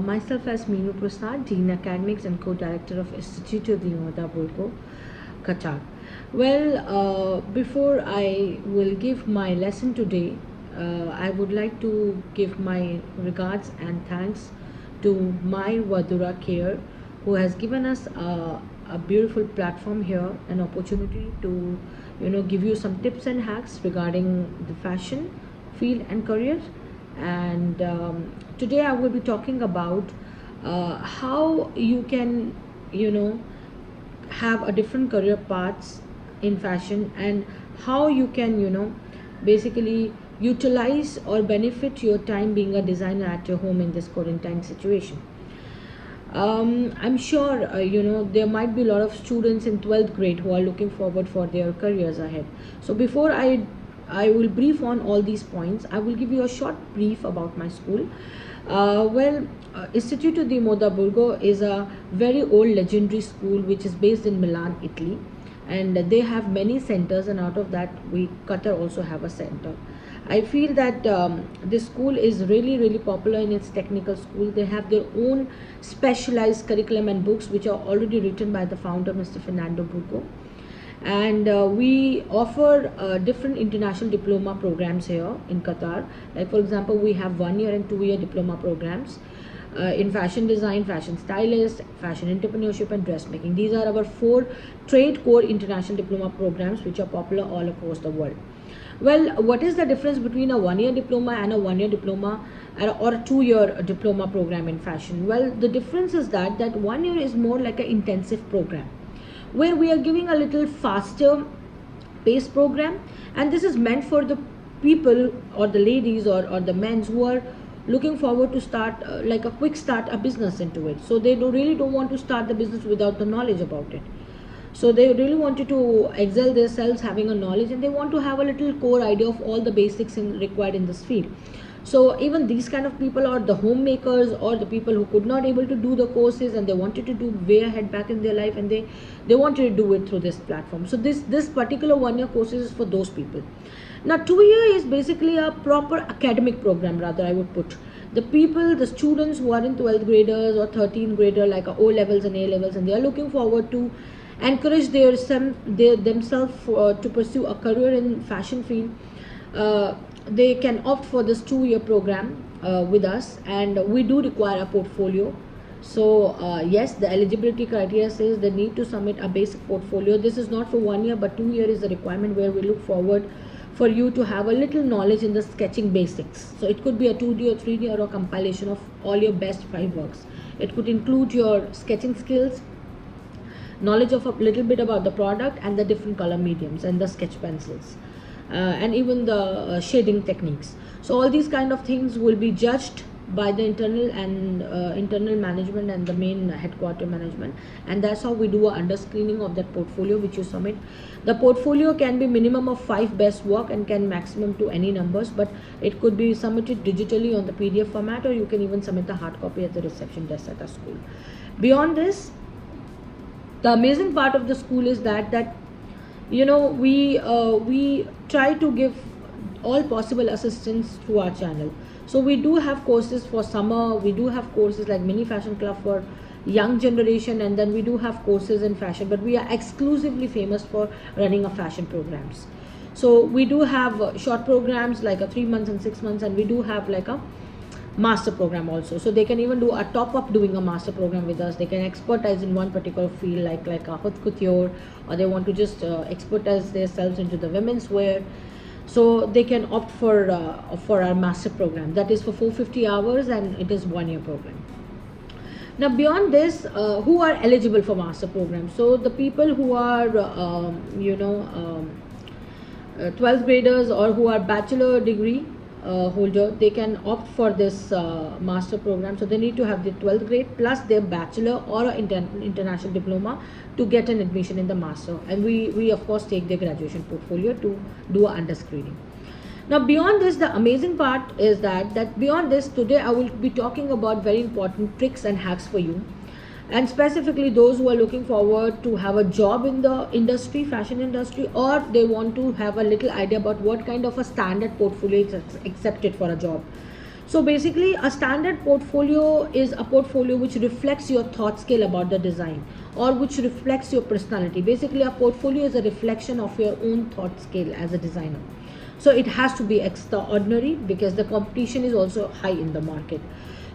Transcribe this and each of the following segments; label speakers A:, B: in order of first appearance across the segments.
A: myself as Meenu Prasad, Dean Academics and Co-Director of Instituto de Moda Burgo, Qatar. Well, before I will give my lesson today, I would like to give my regards and thanks to my Vadura Care, who has given us a beautiful platform here, an opportunity to give you some tips and hacks regarding the fashion field and career. And today I will be talking about how you can you know have a different career paths in fashion, and how you can basically utilize or benefit your time being a designer at your home in this quarantine situation. I'm sure there might be a lot of students in 12th grade who are looking forward for their careers ahead. So before I will brief on all these points, I will give you a short brief about my school. Istituto di Moda Burgo is a very old legendary school which is based in Milan, Italy, and they have many centers, and out of that we Qatar also have a center. I feel that this school is really popular in its technical school. They have their own specialized curriculum and books which are already written by the founder, Mr. Fernando Burgo. And we offer different international diploma programs here in Qatar. Like for example, we have 1 year and 2 year diploma programs in fashion design, fashion stylist, fashion entrepreneurship and dressmaking. These are our 4 trade core international diploma programs which are popular all across the world. Well, what is the difference between a 1 year diploma and a 1 year diploma or a 2 year diploma program in fashion? Well, the difference is that 1 year is more like an intensive program where we are giving a little faster paced program, and this is meant for the people or the ladies or the men who are looking forward to start like a quick start a business into it. So they really don't want to start the business without the knowledge about it. So they really wanted to excel themselves having a knowledge, and they want to have a little core idea of all the basics required in this field. So even these kind of people, or the homemakers, or the people who could not able to do the courses and they wanted to do way ahead back in their life, and they wanted to do it through this platform. So this particular 1 year courses is for those people. Now 2 year is basically a proper academic program, rather I would put. The students who are in 12th graders or 13th grader, like O levels and A levels, and they are looking forward to encourage themselves to pursue a career in fashion field. They can opt for this 2 year program with us, and we do require a portfolio. So yes, the eligibility criteria says they need to submit a basic portfolio. This is not for 1 year, but 2 year is a requirement, where we look forward for you to have a little knowledge in the sketching basics. So it could be a 2D or 3D or a compilation of all your best 5 works. It could include your sketching skills, knowledge of a little bit about the product and the different color mediums and the sketch pencils, and even the shading techniques. So all these kind of things will be judged by the internal management and the main headquarter management, and that's how we do a under screening of that portfolio which you submit. The portfolio can be minimum of 5 best work and can maximum to any numbers, but it could be submitted digitally on the PDF format, or you can even submit the hard copy at the reception desk at our school. Beyond this, the amazing part of the school is that we try to give all possible assistance through our channel. So we do have courses for summer, we do have courses like mini fashion club for young generation, and then we do have courses in fashion, but we are exclusively famous for running a fashion programs. So we do have short programs like a 3 months and 6 months, and we do have like a master program also. So they can even do a top up doing a master program with us. They can expertise in one particular field like a haute couture, or they want to just expertise themselves into the women's wear. So they can opt for our master program, that is for 450 hours, and it is 1 year program. Now beyond this, who are eligible for master program? So the people who are 12th graders, or who are bachelor degree holder, they can opt for this master program. So they need to have the 12th grade plus their bachelor or international diploma to get an admission in the master, and we of course take their graduation portfolio to do a under screening. Now beyond this, the amazing part is that beyond this, today I will be talking about very important tricks and hacks for you, and specifically those who are looking forward to have a job in the industry, fashion industry, or they want to have a little idea about what kind of a standard portfolio is accepted for a job. So basically, a standard portfolio is a portfolio which reflects your thought scale about the design, or which reflects your personality. Basically, a portfolio is a reflection of your own thought scale as a designer. So it has to be extraordinary because the competition is also high in the market.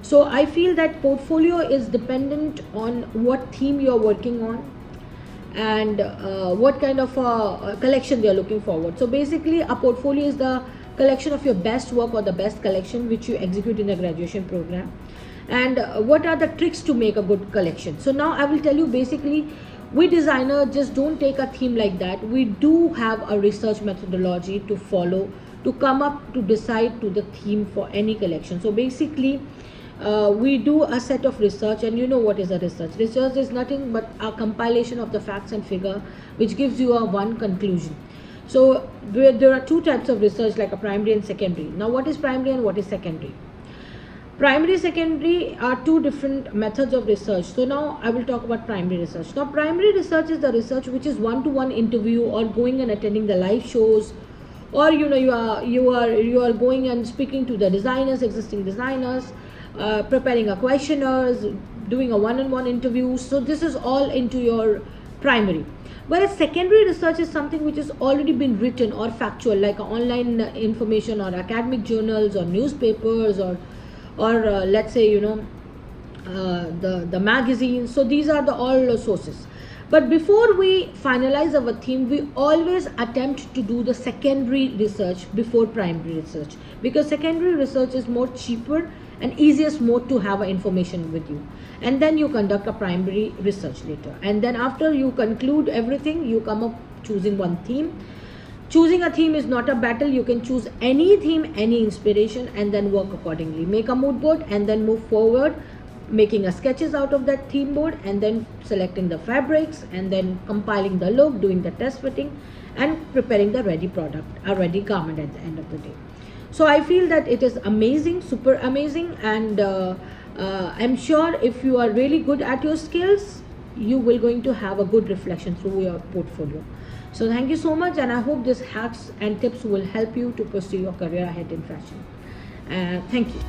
A: So I feel that portfolio is dependent on what theme you are working on, and what kind of a collection they are looking forward. So basically, a portfolio is the collection of your best work or the best collection which you execute in the graduation program. And what are the tricks to make a good collection? So now I will tell you. Basically, we designer just don't take a theme like that. We do have a research methodology to follow to come up to decide to the theme for any collection. So basically, we do a set of research, and you know what is a research. Research is nothing but a compilation of the facts and figure which gives you a one conclusion. So there are two types of research, like a primary and secondary. Now, what is primary and what is secondary? Primary, secondary are two different methods of research. So now I will talk about primary research. Now, primary research is the research which is one-to-one interview, or going and attending the live shows, or you are going and speaking to the designers, existing designers, preparing a questionnaires, doing a one-on-one interview. So this is all into your primary. Whereas secondary research is something which has already been written or factual, like online information or academic journals or newspapers, or let's say the magazines. So these are the all sources. But before we finalize our theme, we always attempt to do the secondary research before primary research, because secondary research is more cheaper and easiest mode to have information with you. And then you conduct a primary research later, and then after you conclude everything, you come up choosing one theme. Choosing a theme is not a battle. You can choose any theme, any inspiration, and then work accordingly. Make a mood board and then move forward, making a sketches out of that theme board, and then selecting the fabrics, and then compiling the look, doing the test fitting, and preparing the ready product, a ready garment at the end of the day. So I feel that it is amazing, super amazing, and I'm sure if you are really good at your skills, you will going to have a good reflection through your portfolio. So thank you so much, and I hope these hacks and tips will help you to pursue your career ahead in fashion. Thank you.